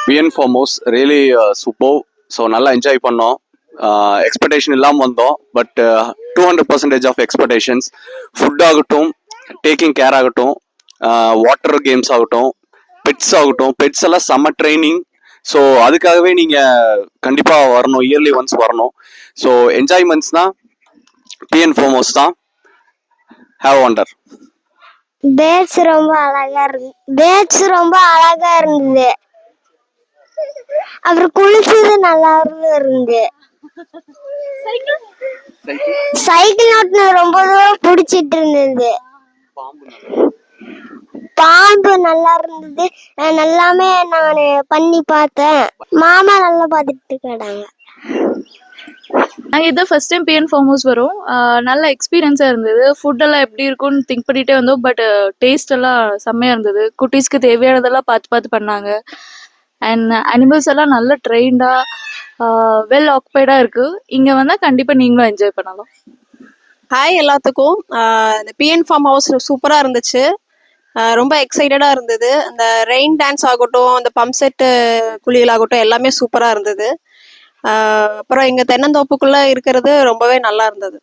PN farm house really super. So நல்லா enjoy பண்ணோம். Expectation இல்லாமல் வந்தோம், பட் 200% ஆஃப் எக்ஸ்பெக்டேஷன்ஸ். ஃபுட் ஆகட்டும், டேக்கிங் கேர் ஆகட்டும், வாட்டர் கேம்ஸ் ஆகட்டும், பெட்ஸ் ஆகட்டும், பெட்ஸ் எல்லாம் செம்ம ட்ரைனிங். ஸோ அதுக்காகவே நீங்கள் கண்டிப்பாக வரணும், இயர்லி ஒன்ஸ் வரணும். ஸோ என்ஜாய்மெண்ட்ஸ்னால் பிஎன் ஃபார்ம் ஹவுஸ் தான். Have wonder. பேர்ட்ஸ் ரொம்ப அழகா இருந்தது. அப்புறம் குளிச்சது நல்லா இருந்து. சைக்கிள் ஓட்டுன ரொம்ப தூரம் பிடிச்சிட்டு இருந்தது. பாம்பு நல்லா இருந்தது. நல்லாமே நான் பண்ணி பார்த்தேன். மாமா நல்லா பார்த்துட்டு கேட்டாங்க. நாங்கள் இதான் first time B N farm house வரும். நல்ல எக்ஸ்பீரியன்ஸாக இருந்தது. ஃபுட்டெல்லாம் எப்படி இருக்கும்னு திங்க் பண்ணிகிட்டே வந்தோம், பட் டேஸ்ட் எல்லாம் செம்மையாக இருந்தது. குட்டீஸ்க்கு தேவையானதெல்லாம் பார்த்து பார்த்து பண்ணாங்க. அண்ட் அனிமல்ஸ் எல்லாம் நல்ல ட்ரெயின்டாக வெல் ஆக்குபைடாக இருக்குது. இங்கே வந்தால் கண்டிப்பாக நீங்களும் என்ஜாய் பண்ணலாம். ஹாய் எல்லாத்துக்கும். இந்த பிஎன் ஃபார்ம் ஹவுஸ் சூப்பராக இருந்துச்சு. ரொம்ப எக்ஸைட்டடாக இருந்தது. இந்த ரெயின் டான்ஸ் ஆகட்டும், இந்த பம்ப் செட்டு குளியல் ஆகட்டும், எல்லாமே சூப்பராக இருந்தது. அப்புறம் எங்கள் தென்னந்தோப்புக்குள்ளே இருக்கிறது ரொம்பவே நல்லா இருந்தது.